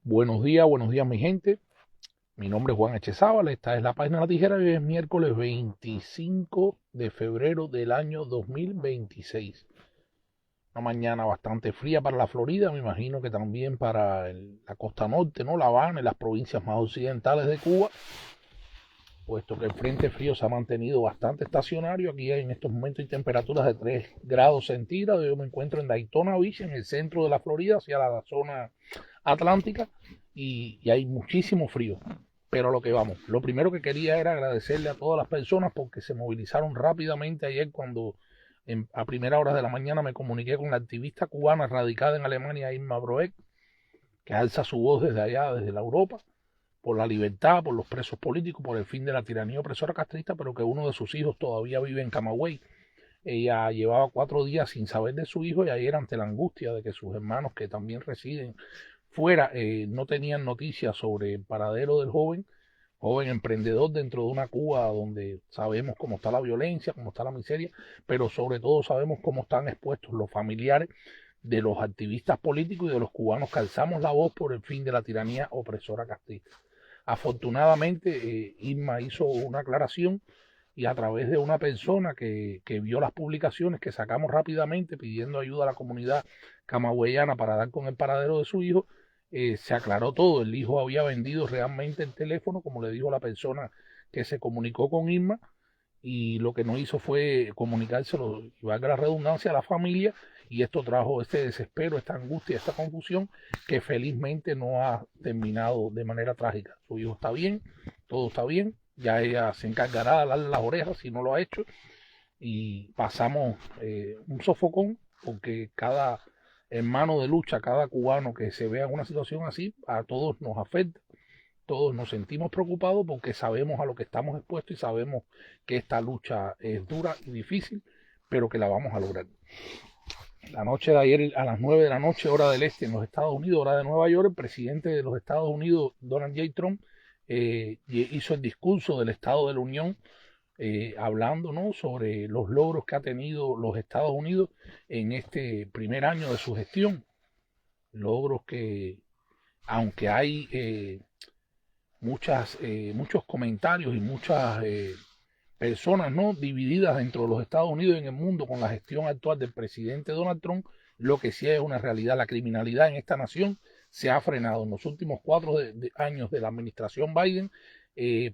Buenos días mi gente. Mi nombre es Juan Echezábal, esta es la página de La Tijera y hoy es miércoles 25 de febrero del año 2026. Una mañana bastante fría para la Florida, me imagino que también para la costa norte, ¿no? La Habana y las provincias más occidentales de Cuba, puesto que el frente frío se ha mantenido bastante estacionario. Aquí en estos momentos hay temperaturas de 3 grados centígrados. Yo me encuentro en Daytona Beach, en el centro de la Florida, hacia la zona atlántica, y hay muchísimo frío. Pero a lo que vamos, lo primero que quería era agradecerle a todas las personas porque se movilizaron rápidamente ayer cuando a primera hora de la mañana me comuniqué con la activista cubana radicada en Alemania, Irma Broek, que alza su voz desde allá, desde la Europa, por la libertad, por los presos políticos, por el fin de la tiranía opresora castrista, pero que uno de sus hijos todavía vive en Camagüey. Ella llevaba 4 días sin saber de su hijo y ayer, ante la angustia de que sus hermanos, que también residen fuera, no tenían noticias sobre el paradero del joven emprendedor dentro de una Cuba donde sabemos cómo está la violencia, cómo está la miseria, pero sobre todo sabemos cómo están expuestos los familiares de los activistas políticos y de los cubanos que alzamos la voz por el fin de la tiranía opresora castrista. Afortunadamente, Irma hizo una aclaración y a través de una persona que vio las publicaciones que sacamos rápidamente pidiendo ayuda a la comunidad camagüeyana para dar con el paradero de su hijo, se aclaró todo. El hijo había vendido realmente el teléfono, como le dijo la persona que se comunicó con Irma, y lo que no hizo fue comunicárselo, y valga la redundancia, a la familia, y esto trajo este desespero, esta angustia, esta confusión, que felizmente no ha terminado de manera trágica. Su hijo está bien, todo está bien, ya ella se encargará de darle las orejas si no lo ha hecho, y pasamos un sofocón, porque cada hermano de lucha, cada cubano que se vea en una situación así, a todos nos afecta. Todos nos sentimos preocupados porque sabemos a lo que estamos expuestos y sabemos que esta lucha es dura y difícil, pero que la vamos a lograr. La noche de ayer a las 9 de la noche, hora del este en los Estados Unidos, hora de Nueva York, el presidente de los Estados Unidos, Donald J. Trump, hizo el discurso del Estado de la Unión, hablando, ¿no?, sobre los logros que ha tenido los Estados Unidos en este primer año de su gestión. Logros que, aunque hay muchos comentarios y muchas personas, ¿no?, divididas dentro de los Estados Unidos y en el mundo con la gestión actual del presidente Donald Trump, lo que sí es una realidad. La criminalidad en esta nación se ha frenado en los últimos 4 años de la administración Biden.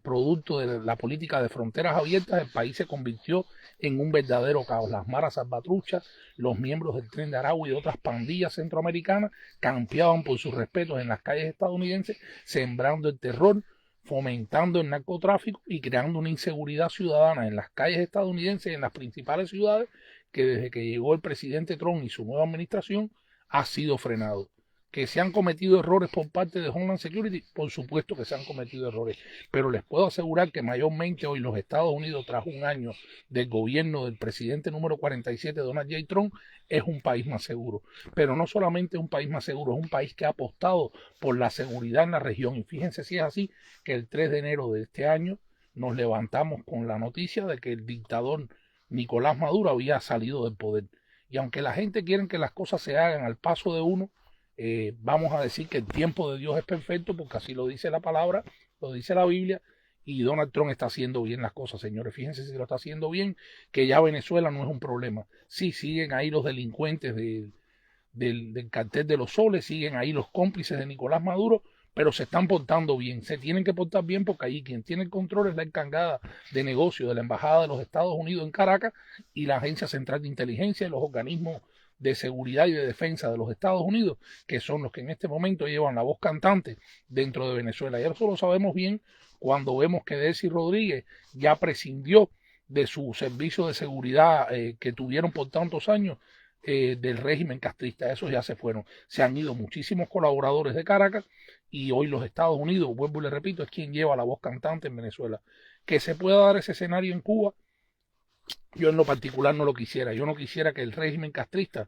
Producto de la política de fronteras abiertas, el país se convirtió en un verdadero caos. Las maras salvatruchas, los miembros del Tren de Aragua y de otras pandillas centroamericanas campeaban por sus respetos en las calles estadounidenses, sembrando el terror, fomentando el narcotráfico y creando una inseguridad ciudadana en las calles estadounidenses y en las principales ciudades, que desde que llegó el presidente Trump y su nueva administración ha sido frenado. Que se han cometido errores por parte de Homeland Security, por supuesto que se han cometido errores, pero les puedo asegurar que mayormente hoy los Estados Unidos, tras un año del gobierno del presidente número 47, Donald J. Trump, es un país más seguro. Pero no solamente un país más seguro, es un país que ha apostado por la seguridad en la región. Y fíjense si es así, que el 3 de enero de este año nos levantamos con la noticia de que el dictador Nicolás Maduro había salido del poder. Y aunque la gente quiere que las cosas se hagan al paso de uno, vamos a decir que el tiempo de Dios es perfecto, porque así lo dice la palabra, lo dice la Biblia, y Donald Trump está haciendo bien las cosas, señores. Fíjense si lo está haciendo bien, que ya Venezuela no es un problema. Sí, siguen ahí los delincuentes del cartel de los soles, siguen ahí los cómplices de Nicolás Maduro, pero se están portando bien, se tienen que portar bien, porque ahí quien tiene el control es la encargada de negocio de la Embajada de los Estados Unidos en Caracas y la Agencia Central de Inteligencia y los organismos de seguridad y de defensa de los Estados Unidos, que son los que en este momento llevan la voz cantante dentro de Venezuela. Y eso lo sabemos bien cuando vemos que Desi Rodríguez ya prescindió de su servicio de seguridad que tuvieron por tantos años del régimen castrista. Esos ya se fueron. Se han ido muchísimos colaboradores de Caracas y hoy los Estados Unidos, vuelvo y le repito, es quien lleva la voz cantante en Venezuela. Que se pueda dar ese escenario en Cuba, yo en lo particular no lo quisiera. Yo no quisiera que el régimen castrista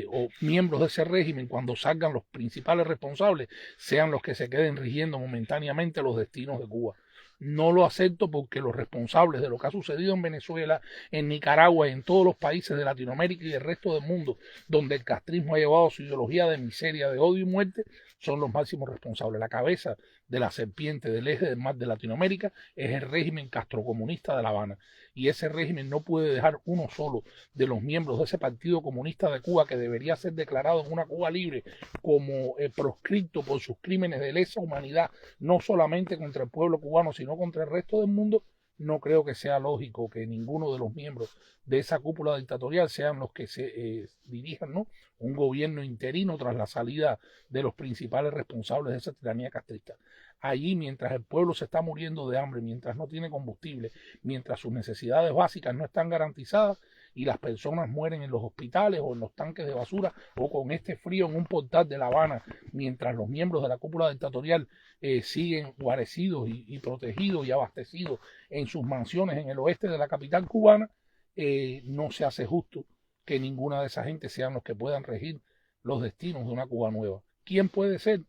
o miembros de ese régimen, cuando salgan los principales responsables, sean los que se queden rigiendo momentáneamente los destinos de Cuba. No lo acepto porque los responsables de lo que ha sucedido en Venezuela, en Nicaragua y en todos los países de Latinoamérica y el resto del mundo, donde el castrismo ha llevado su ideología de miseria, de odio y muerte, son los máximos responsables. La cabeza de la serpiente del eje del mar de Latinoamérica es el régimen castrocomunista de La Habana. Y ese régimen no puede dejar uno solo de los miembros de ese Partido Comunista de Cuba, que debería ser declarado en una Cuba libre como proscripto por sus crímenes de lesa humanidad, no solamente contra el pueblo cubano, sino contra el resto del mundo. No creo que sea lógico que ninguno de los miembros de esa cúpula dictatorial sean los que se dirijan, ¿no?, un gobierno interino tras la salida de los principales responsables de esa tiranía castrista. Allí, mientras el pueblo se está muriendo de hambre, mientras no tiene combustible, mientras sus necesidades básicas no están garantizadas y las personas mueren en los hospitales o en los tanques de basura o con este frío en un portal de La Habana, mientras los miembros de la cúpula dictatorial siguen guarecidos y protegidos y abastecidos en sus mansiones en el oeste de la capital cubana, no se hace justo que ninguna de esa gente sean los que puedan regir los destinos de una Cuba nueva. ¿Quién puede ser?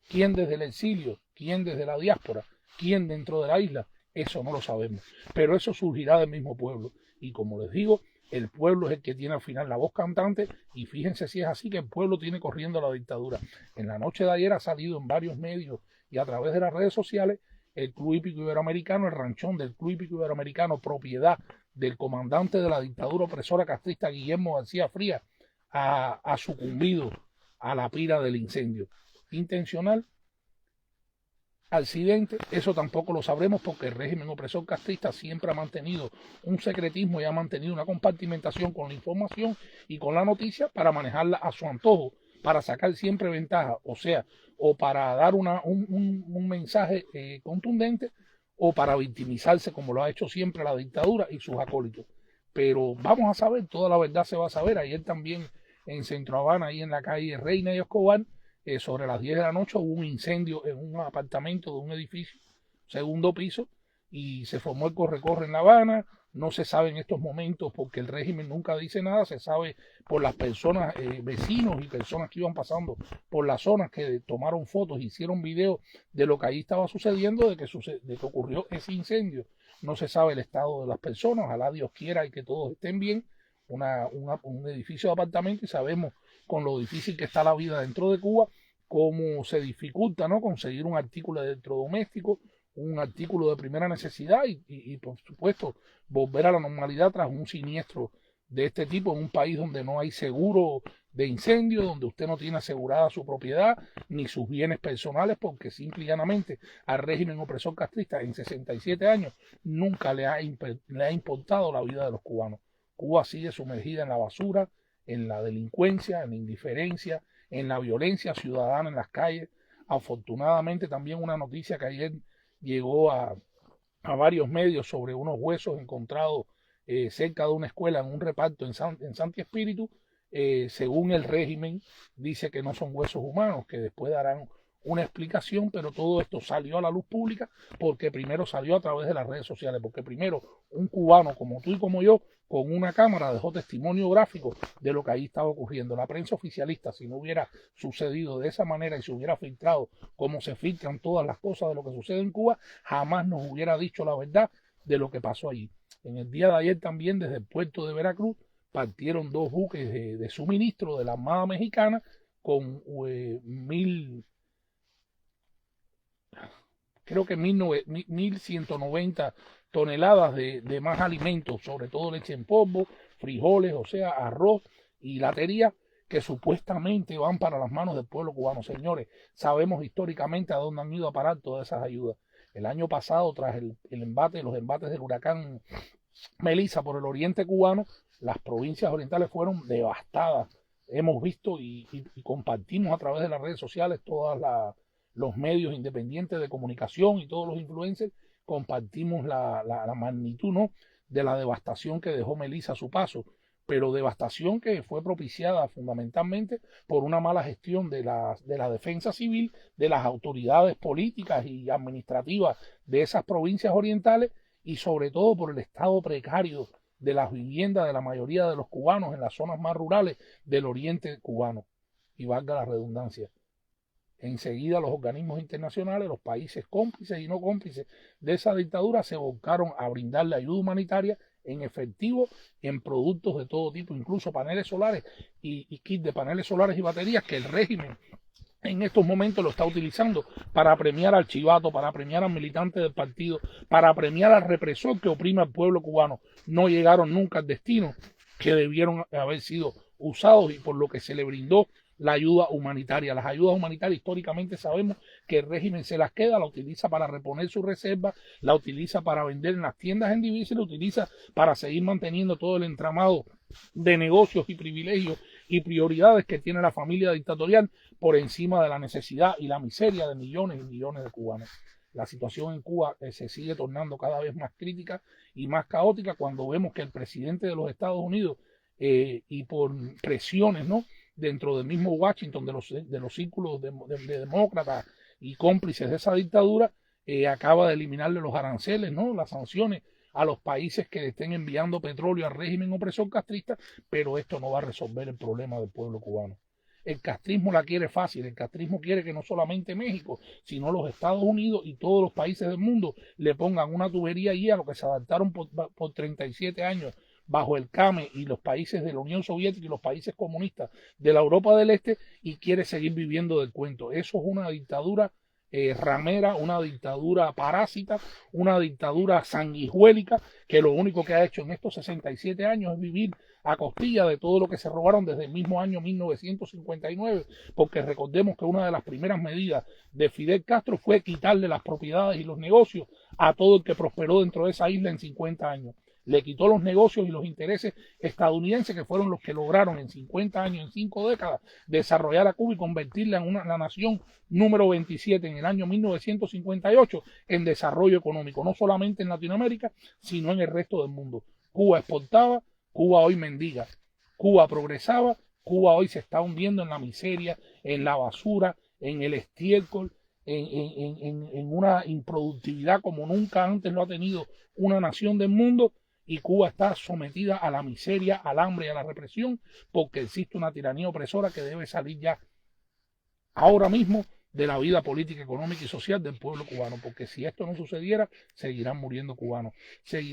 ¿Quién desde el exilio? ¿Quién desde la diáspora? ¿Quién dentro de la isla? Eso no lo sabemos, pero eso surgirá del mismo pueblo. Y como les digo, el pueblo es el que tiene al final la voz cantante, y fíjense si es así, que el pueblo tiene corriendo la dictadura. En la noche de ayer ha salido en varios medios y a través de las redes sociales el Club Hípico Iberoamericano, el ranchón del Club Hípico Iberoamericano, propiedad del comandante de la dictadura opresora castrista Guillermo García Frías, ha sucumbido a la pira del incendio. ¿Intencional? ¿Accidente? Eso tampoco lo sabremos, porque el régimen opresor castrista siempre ha mantenido un secretismo y ha mantenido una compartimentación con la información y con la noticia para manejarla a su antojo, para sacar siempre ventaja, o sea, o para dar un mensaje contundente, o para victimizarse, como lo ha hecho siempre la dictadura y sus acólitos. Pero vamos a saber, toda la verdad se va a saber. Ayer también en Centro Habana, ahí en la calle Reina y Escobar, sobre las 10 de la noche hubo un incendio en un apartamento de un edificio, segundo piso, y se formó el corre-corre en La Habana. No se sabe en estos momentos, porque el régimen nunca dice nada, se sabe por las personas, vecinos y personas que iban pasando por las zonas, que tomaron fotos, hicieron videos de lo que ahí estaba sucediendo, de que ocurrió ese incendio. No se sabe el estado de las personas, ojalá Dios quiera y que todos estén bien. Un edificio de apartamento, y sabemos con lo difícil que está la vida dentro de Cuba, cómo se dificulta, ¿no?, conseguir un artículo de electrodoméstico, un artículo de primera necesidad y por supuesto volver a la normalidad tras un siniestro de este tipo en un país donde no hay seguro de incendio, donde usted no tiene asegurada su propiedad ni sus bienes personales, porque simple y llanamente al régimen opresor castrista en 67 años nunca le ha importado la vida de los cubanos. Cuba sigue sumergida en la basura, en la delincuencia, en la indiferencia, en la violencia ciudadana en las calles. Afortunadamente también una noticia que ayer llegó a varios medios sobre unos huesos encontrados cerca de una escuela en un reparto en Santi Espíritu. Según el régimen, dice que no son huesos humanos, que después darán una explicación, pero todo esto salió a la luz pública porque primero salió a través de las redes sociales, porque primero un cubano como tú y como yo, con una cámara, dejó testimonio gráfico de lo que ahí estaba ocurriendo. La prensa oficialista, si no hubiera sucedido de esa manera y se hubiera filtrado como se filtran todas las cosas de lo que sucede en Cuba, jamás nos hubiera dicho la verdad de lo que pasó allí. En el día de ayer también, desde el puerto de Veracruz, partieron dos buques de suministro de la Armada Mexicana con creo que 1.190 toneladas de más alimentos, sobre todo leche en polvo, frijoles, o sea, arroz y latería, que supuestamente van para las manos del pueblo cubano. Señores, sabemos históricamente a dónde han ido a parar todas esas ayudas. El año pasado, tras los embates del huracán Melissa por el oriente cubano, las provincias orientales fueron devastadas. Hemos visto y compartimos a través de las redes sociales, todos los medios independientes de comunicación y todos los influencers, compartimos la magnitud, ¿no?, de la devastación que dejó Melissa a su paso, pero devastación que fue propiciada fundamentalmente por una mala gestión de la defensa civil, de las autoridades políticas y administrativas de esas provincias orientales, y sobre todo por el estado precario de las viviendas de la mayoría de los cubanos en las zonas más rurales del oriente cubano. Y valga la redundancia. Enseguida los organismos internacionales, los países cómplices y no cómplices de esa dictadura se volcaron a brindarle ayuda humanitaria en efectivo, en productos de todo tipo, incluso paneles solares y kits de paneles solares y baterías que el régimen en estos momentos lo está utilizando para premiar al chivato, para premiar al militante del partido, para premiar al represor que oprime al pueblo cubano. No llegaron nunca al destino que debieron haber sido usados y por lo que se le brindó la ayuda humanitaria. Las ayudas humanitarias históricamente sabemos que el régimen se las queda, la utiliza para reponer sus reservas, la utiliza para vender en las tiendas en divisa y la utiliza para seguir manteniendo todo el entramado de negocios y privilegios y prioridades que tiene la familia dictatorial por encima de la necesidad y la miseria de millones y millones de cubanos. La situación en Cuba se sigue tornando cada vez más crítica y más caótica cuando vemos que el presidente de los Estados Unidos y por presiones, ¿no?, dentro del mismo Washington, de los círculos de demócratas y cómplices de esa dictadura, acaba de eliminarle los aranceles, ¿no?, las sanciones a los países que le estén enviando petróleo al régimen opresor castrista, pero esto no va a resolver el problema del pueblo cubano. El castrismo la quiere fácil, el castrismo quiere que no solamente México, sino los Estados Unidos y todos los países del mundo le pongan una tubería allí a lo que se adaptaron por 37 años bajo el CAME y los países de la Unión Soviética y los países comunistas de la Europa del Este y quiere seguir viviendo del cuento. Eso es una dictadura ramera, una dictadura parásita, una dictadura sanguijuélica que lo único que ha hecho en estos 67 años es vivir a costilla de todo lo que se robaron desde el mismo año 1959, porque recordemos que una de las primeras medidas de Fidel Castro fue quitarle las propiedades y los negocios a todo el que prosperó dentro de esa isla en 50 años. Le quitó los negocios y los intereses estadounidenses que fueron los que lograron en 50 años, en 5 décadas, desarrollar a Cuba y convertirla en la nación número 27 en el año 1958 en desarrollo económico, no solamente en Latinoamérica, sino en el resto del mundo. Cuba exportaba, Cuba hoy mendiga, Cuba progresaba, Cuba hoy se está hundiendo en la miseria, en la basura, en el estiércol, en una improductividad como nunca antes lo ha tenido una nación del mundo. Y Cuba está sometida a la miseria, al hambre y a la represión porque existe una tiranía opresora que debe salir ya ahora mismo de la vida política, económica y social del pueblo cubano, porque si esto no sucediera, seguirán muriendo cubanos.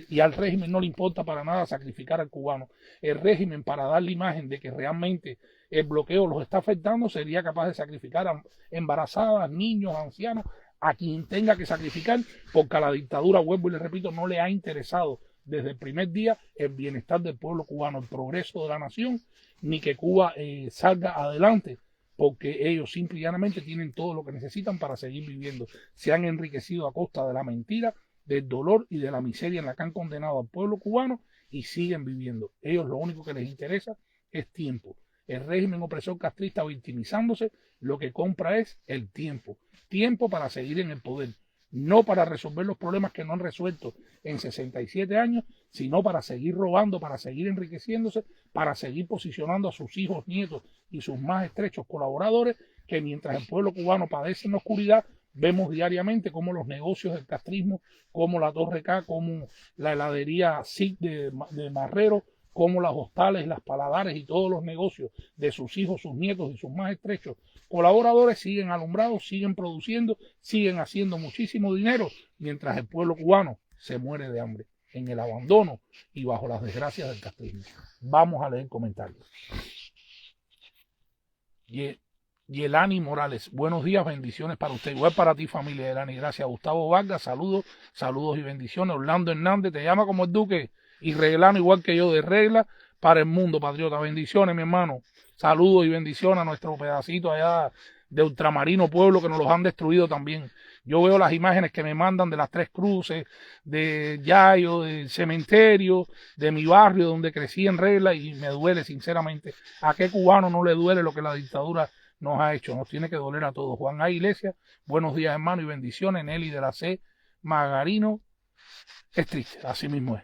Y al régimen no le importa para nada sacrificar al cubano. El régimen, para dar la imagen de que realmente el bloqueo los está afectando, sería capaz de sacrificar a embarazadas, niños, ancianos, a quien tenga que sacrificar, porque a la dictadura, vuelvo y le repito, no le ha interesado desde el primer día el bienestar del pueblo cubano, el progreso de la nación, ni que Cuba salga adelante, porque ellos simple y llanamente tienen todo lo que necesitan para seguir viviendo. Se han enriquecido a costa de la mentira, del dolor y de la miseria en la que han condenado al pueblo cubano y siguen viviendo. Ellos lo único que les interesa es tiempo. El régimen opresor castrista victimizándose lo que compra es el tiempo. Tiempo para seguir en el poder. No para resolver los problemas que no han resuelto en 67 años, sino para seguir robando, para seguir enriqueciéndose, para seguir posicionando a sus hijos, nietos y sus más estrechos colaboradores, que mientras el pueblo cubano padece en la oscuridad, vemos diariamente cómo los negocios del castrismo, como la Torre K, como la heladería SIC de Marrero, como las hostales, las paladares y todos los negocios de sus hijos, sus nietos y sus más estrechos colaboradores siguen alumbrados, siguen produciendo, siguen haciendo muchísimo dinero, mientras el pueblo cubano se muere de hambre, en el abandono y bajo las desgracias del castrismo. Vamos a leer comentarios. Yelani Morales, buenos días, bendiciones para usted, igual para ti familia Yelani, gracias. Gustavo Vargas, saludos y bendiciones. Orlando Hernández, te llama como el Duque y Reglano igual que yo, de regla para el mundo, patriota. Bendiciones, mi hermano. Saludos y bendiciones a nuestro pedacito allá de Ultramarino Pueblo que nos los han destruido también. Yo veo las imágenes que me mandan de las Tres Cruces, de Yayo, del cementerio, de mi barrio donde crecí en regla y me duele sinceramente. ¿A qué cubano no le duele lo que la dictadura nos ha hecho? Nos tiene que doler a todos. Juan A. Iglesias, buenos días hermano y bendiciones. Nelly de la C. Magarino, es triste, así mismo es.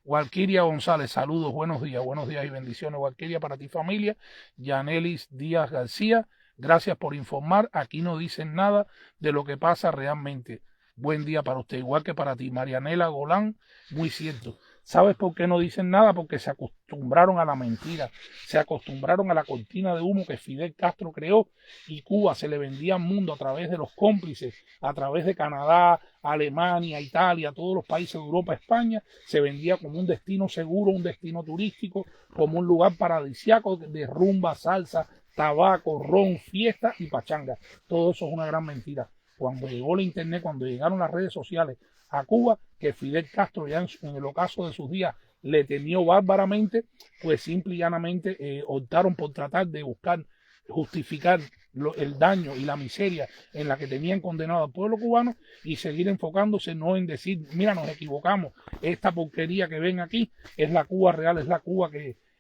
Walquiria González, saludos, buenos días y bendiciones. Walquiria para ti familia. Yanelis Díaz García, gracias por informar. Aquí no dicen nada de lo que pasa realmente. Buen día para usted, igual que para ti. Marianela Golán, muy cierto. ¿Sabes por qué no dicen nada? Porque se acostumbraron a la mentira, se acostumbraron a la cortina de humo que Fidel Castro creó, y Cuba se le vendía al mundo a través de los cómplices, a través de Canadá, Alemania, Italia, todos los países de Europa, España, se vendía como un destino seguro, un destino turístico, como un lugar paradisíaco de rumba, salsa, tabaco, ron, fiesta y pachanga. Todo eso es una gran mentira. Cuando llegó la internet, cuando llegaron las redes sociales a Cuba, que Fidel Castro ya en el ocaso de sus días le temió bárbaramente, pues simple y llanamente optaron por tratar de buscar justificar el daño y la miseria en la que tenían condenado al pueblo cubano y seguir enfocándose no en decir, mira, nos equivocamos, esta porquería que ven aquí es la Cuba real, es la Cuba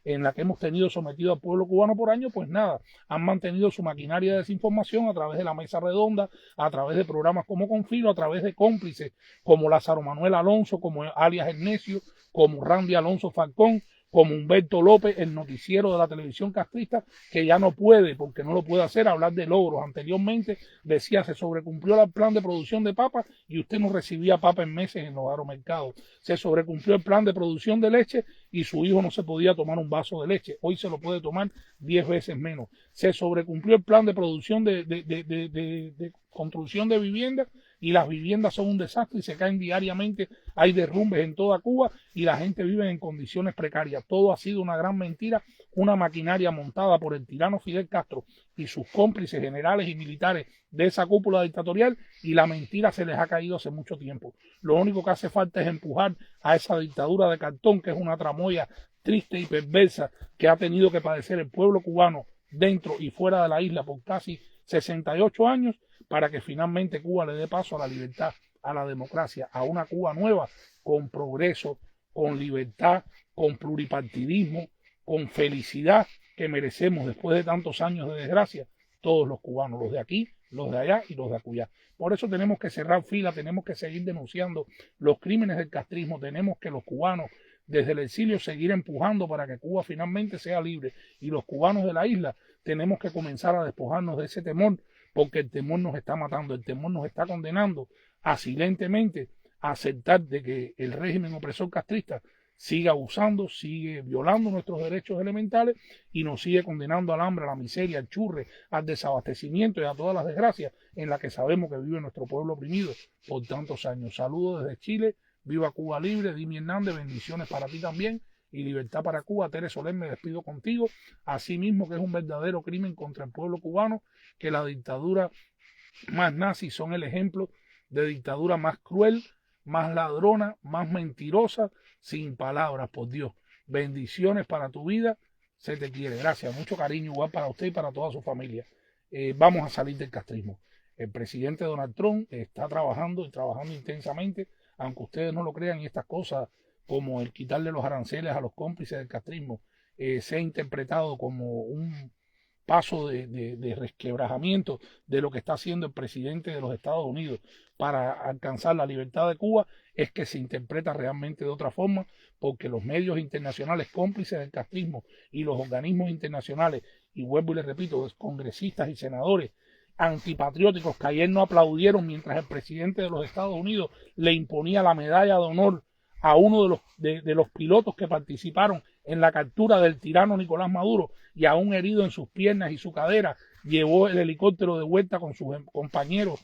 en la que hemos tenido sometido al pueblo cubano por años. Pues nada, han mantenido su maquinaria de desinformación a través de la mesa redonda, a través de programas como Confilo, a través de cómplices como Lázaro Manuel Alonso, como alias El Necio, como Randy Alonso Falcón, como Humberto López, el noticiero de la televisión castrista, que ya no puede, porque no lo puede hacer, hablar de logros. Anteriormente decía, se sobrecumplió el plan de producción de papa y usted no recibía papa en meses en los agromercados. Se sobrecumplió el plan de producción de leche y su hijo no se podía tomar un vaso de leche. Hoy se lo puede tomar 10 veces menos. Se sobrecumplió el plan de producción de construcción de viviendas y las viviendas son un desastre y se caen diariamente, hay derrumbes en toda Cuba y la gente vive en condiciones precarias. Todo ha sido una gran mentira, una maquinaria montada por el tirano Fidel Castro y sus cómplices generales y militares de esa cúpula dictatorial, y la mentira se les ha caído hace mucho tiempo. Lo único que hace falta es empujar a esa dictadura de cartón, que es una tramoya triste y perversa que ha tenido que padecer el pueblo cubano dentro y fuera de la isla por casi 68 años, para que finalmente Cuba le dé paso a la libertad, a la democracia, a una Cuba nueva, con progreso, con libertad, con pluripartidismo, con felicidad que merecemos después de tantos años de desgracia todos los cubanos, los de aquí, los de allá y los de acullá. Por eso tenemos que cerrar fila, tenemos que seguir denunciando los crímenes del castrismo, tenemos que los cubanos desde el exilio seguir empujando para que Cuba finalmente sea libre, y los cubanos de la isla tenemos que comenzar a despojarnos de ese temor, porque el temor nos está matando, el temor nos está condenando a silentemente a aceptar de que el régimen opresor castrista sigue abusando, sigue violando nuestros derechos elementales y nos sigue condenando al hambre, a la miseria, al churre, al desabastecimiento y a todas las desgracias en las que sabemos que vive nuestro pueblo oprimido por tantos años. Saludos desde Chile, viva Cuba libre, Dimi Hernández, bendiciones para ti también y libertad para Cuba. Tere Soler, me despido contigo. Asimismo que es un verdadero crimen contra el pueblo cubano que la dictadura más nazi son el ejemplo de dictadura más cruel, más ladrona, más mentirosa, sin palabras, por Dios. Bendiciones para tu vida, se te quiere. Gracias, mucho cariño igual para usted y para toda su familia. Vamos a salir del castrismo. El presidente Donald Trump está trabajando y trabajando intensamente, aunque ustedes no lo crean, y estas cosas como el quitarle los aranceles a los cómplices del castrismo se ha interpretado como un paso de resquebrajamiento de lo que está haciendo el presidente de los Estados Unidos para alcanzar la libertad de Cuba, es que se interpreta realmente de otra forma, porque los medios internacionales cómplices del castrismo y los organismos internacionales, y vuelvo y les repito, los congresistas y senadores antipatrióticos que ayer no aplaudieron mientras el presidente de los Estados Unidos le imponía la medalla de honor a uno de los pilotos que participaron en la captura del tirano Nicolás Maduro, y a un herido en sus piernas y su cadera llevó el helicóptero de vuelta con sus compañeros.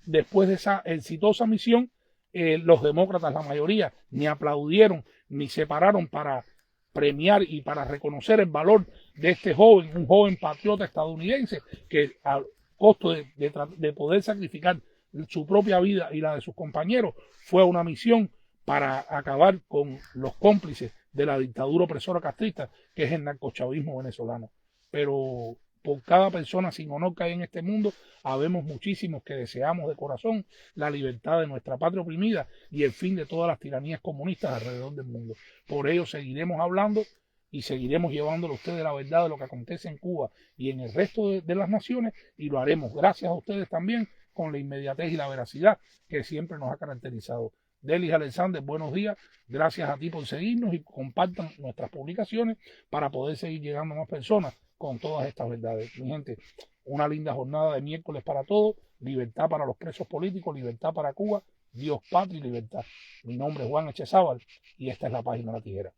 Después de esa exitosa misión, los demócratas, la mayoría, ni aplaudieron ni se pararon para premiar y para reconocer el valor de este joven, un joven patriota estadounidense que a costo de poder sacrificar su propia vida y la de sus compañeros, fue a una misión para acabar con los cómplices de la dictadura opresora castrista, que es el narcochavismo venezolano. Pero por cada persona sin honor que hay en este mundo, habemos muchísimos que deseamos de corazón la libertad de nuestra patria oprimida y el fin de todas las tiranías comunistas alrededor del mundo. Por ello seguiremos hablando y seguiremos llevándole a ustedes la verdad de lo que acontece en Cuba y en el resto de las naciones, y lo haremos gracias a ustedes también, con la inmediatez y la veracidad que siempre nos ha caracterizado. Delis Alexander, buenos días. Gracias a ti por seguirnos y compartan nuestras publicaciones para poder seguir llegando a más personas con todas estas verdades. Mi gente, una linda jornada de miércoles para todos. Libertad para los presos políticos, libertad para Cuba Dios, patria y libertad. Mi nombre es Juan Echezábal y esta es la página de la tijera.